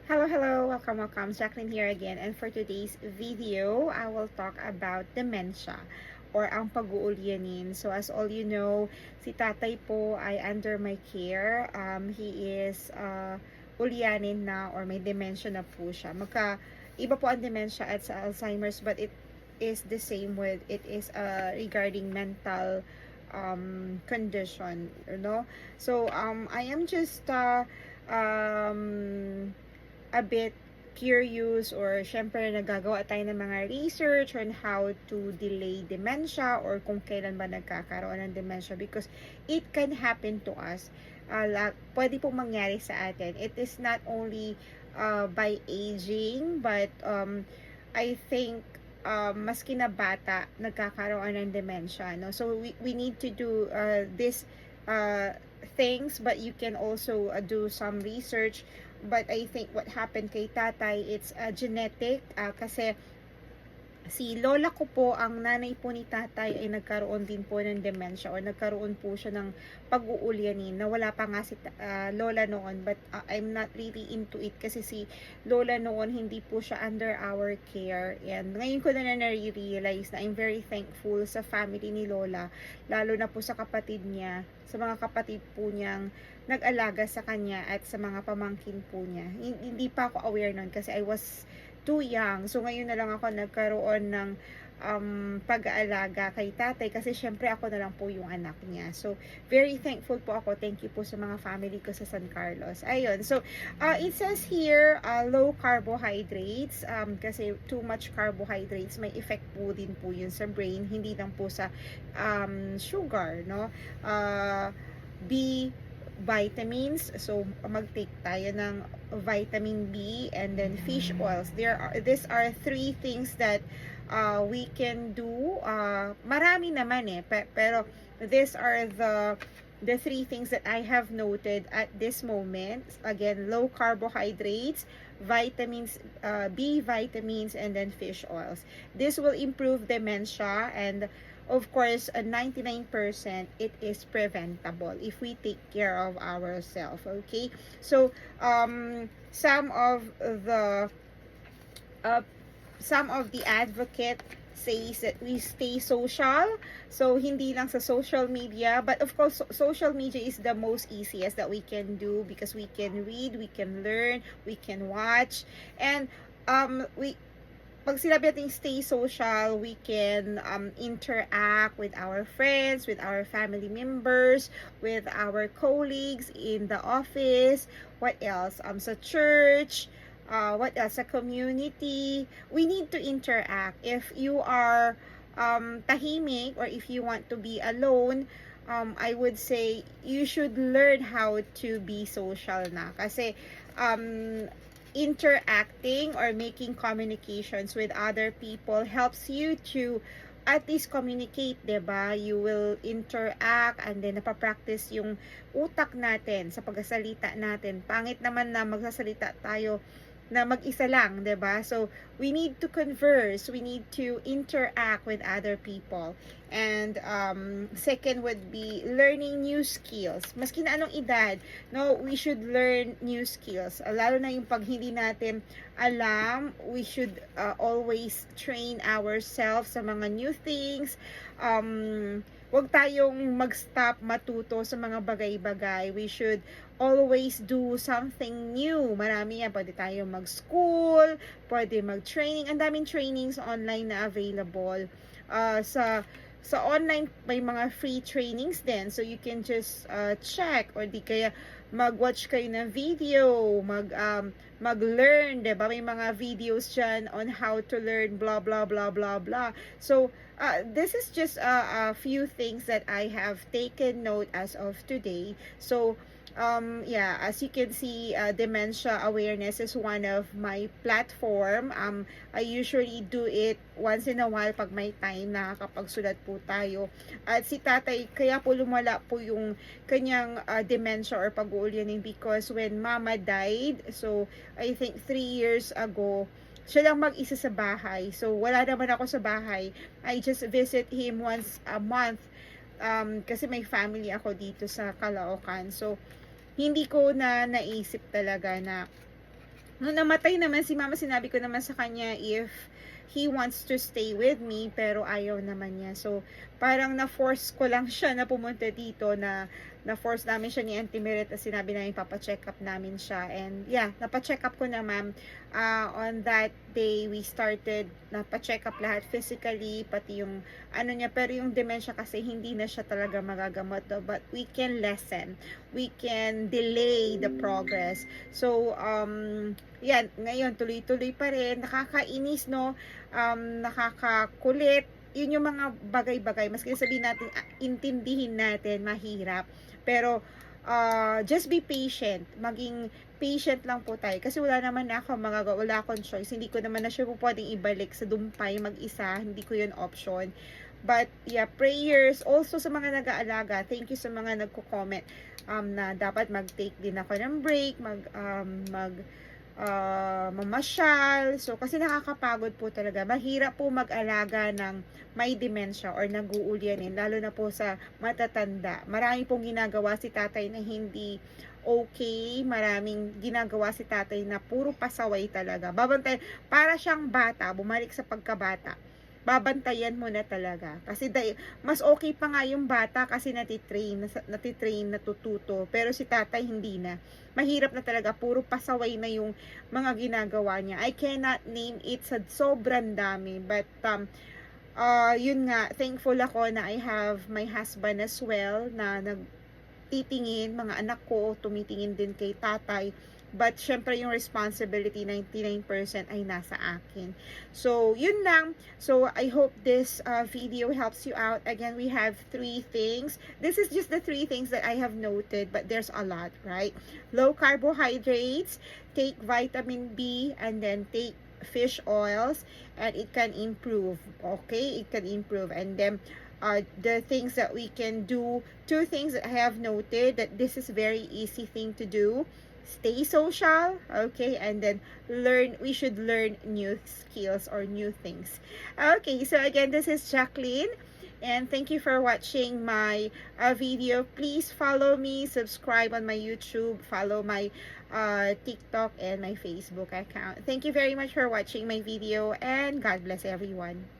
Hello, welcome. Jacqueline here again. And for today's video, I will talk about dementia or ang pag-uulyanin. So as all you know, si tatay po ay under my care. He is ulyanin na or may dementia na po siya. Iba po ang dementia at sa Alzheimer's, but it is the same with it is regarding mental condition, you know. So I am just a bit curious or syempre nagagawa tayo ng mga research on how to delay dementia or kung kailan ba nagkakaroon ng dementia because it can happen to us. Pwede pong mangyari sa atin. It is not only by aging but I think maski na bata nagkakaroon ng dementia, no? So we need to do this things, but you can also do some research. But I think what happened kay tatay, it's genetic, kasi si lola ko po, ang nanay po ni tatay ay nagkaroon din po ng dementia or nagkaroon po siya ng pag-uulyanin na wala pa nga si lola noon, but I'm not really into it kasi si lola noon hindi po siya under our care. And ngayon ko na na-realize na I'm very thankful sa family ni lola, lalo na po sa kapatid niya, sa mga kapatid po niyang nag-alaga sa kanya at sa mga pamangkin po niya. Hindi pa ako aware noon kasi I was too young. So ngayon na lang ako nagkaroon ng pag-aalaga kay tatay kasi syempre ako na lang po yung anak niya. So very thankful po ako. Thank you po sa mga family ko sa San Carlos. Ayun. So it says here low carbohydrates, kasi too much carbohydrates may effect po din po yun sa brain, hindi lang po sa sugar, no? B vitamins, so mag-take tayo ng vitamin B and then fish oils. These are three things that we can do. Marami naman pero these are the three things that I have noted at this moment. Again, low carbohydrates, vitamins, B vitamins, and then fish oils. This will improve dementia, and of course, 99% it is preventable if we take care of ourselves. Okay, so some of the advocate says that we stay social. So hindi lang sa social media, but of course social media is the most easiest that we can do because we can read, we can learn, we can watch, and pag sinabi natin stay social, we can interact with our friends, with our family members, with our colleagues in the office. What else? Sa church. What else? Sa community. We need to interact. If you are tahimik or if you want to be alone, I would say you should learn how to be social na. Kasi interacting or making communications with other people helps you to at least communicate, diba? You will interact and then napapractice yung utak natin sa pagsasalita natin. Pangit naman na magsasalita tayo na mag-isa lang, 'di ba? So we need to converse, we need to interact with other people. And second would be learning new skills. Maski na anong edad, no, we should learn new skills. Lalo na yung pag hindi natin alam, we should always train ourselves sa mga new things. Huwag tayong mag-stop matuto sa mga bagay-bagay. We should always do something new. Marami yan. Pwede tayo mag-school, pwede mag-training. Ang daming trainings online na available. Sa online, may mga free trainings din. So, you can just check or di kaya mag-watch kayo ng video, mag-learn, diba? May mga videos dyan on how to learn blah, blah, blah, blah, blah. So, this is just a few things that I have taken note as of today. So, yeah, as you can see, dementia awareness is one of my platform. I usually do it once in a while pag may time, nakakapagsulat po tayo. At si tatay, kaya po lumala po yung kanyang dementia or pag-uulyanin because when mama died, so I think 3 years ago, siya lang mag-isa sa bahay. So, wala naman ako sa bahay. I just visit him once a month kasi may family ako dito sa Caloocan. So, hindi ko na naisip talaga na Nung namatay naman si mama, sinabi ko naman sa kanya if he wants to stay with me, pero ayaw naman niya. So, parang na-force ko lang siya na pumunta dito, na-force namin siya ni Auntie Meret, at sinabi namin papacheck up namin siya. And yeah, napacheck up ko na, ma'am. On that day, we started, napacheck up lahat physically, pati yung ano niya, pero yung dementia kasi hindi na siya talaga magagamot, but we can lessen, we can delay the progress. So, yan, ngayon tuloy-tuloy pa rin, nakakainis, no, nakakakulit, yun yung mga bagay-bagay, maski sabihin natin, intindihin natin, mahirap, pero just be patient, maging patient lang po tayo, kasi wala naman na ako magagawa, wala akong choice, hindi ko naman na siya po pwedeng ibalik sa Dumpay mag-isa, hindi ko yun option. But yeah, prayers also sa mga nag-aalaga. Thank you sa mga nagko-comment na dapat mag-take din ako ng break, mamasyal. So, kasi nakakapagod po talaga. Mahirap po mag-alaga ng may dementia or nag-uulyanin, lalo na po sa matatanda. Marami pong ginagawa si tatay na hindi okay. Maraming ginagawa si tatay na puro pasaway talaga. Babantay, para siyang bata, bumalik sa pagkabata. Babantayan mo na talaga. Kasi mas okay pa nga yung bata kasi natitrain, natututo. Pero si tatay hindi na. Mahirap na talaga. Puro pasaway na yung mga ginagawa niya. I cannot name it sa sobrang dami. But, yun nga, thankful ako na I have my husband as well na nagtitingin, mga anak ko, tumitingin din kay tatay. But, syempre, yung responsibility, 99% ay nasa akin. So, yun lang. So, I hope this video helps you out. Again, we have 3 things. This is just the 3 things that I have noted, but there's a lot, right? Low carbohydrates, take vitamin B, and then take fish oils, and it can improve. Okay? It can improve. And then, the things that we can do, 2 things that I have noted that this is very easy thing to do. Stay social, okay, and then we should learn new skills or new things. Okay, so again, this is Jacqueline, and thank you for watching my video. Please follow me, subscribe on my YouTube, follow my TikTok and my Facebook account. Thank you very much for watching my video, and God bless everyone.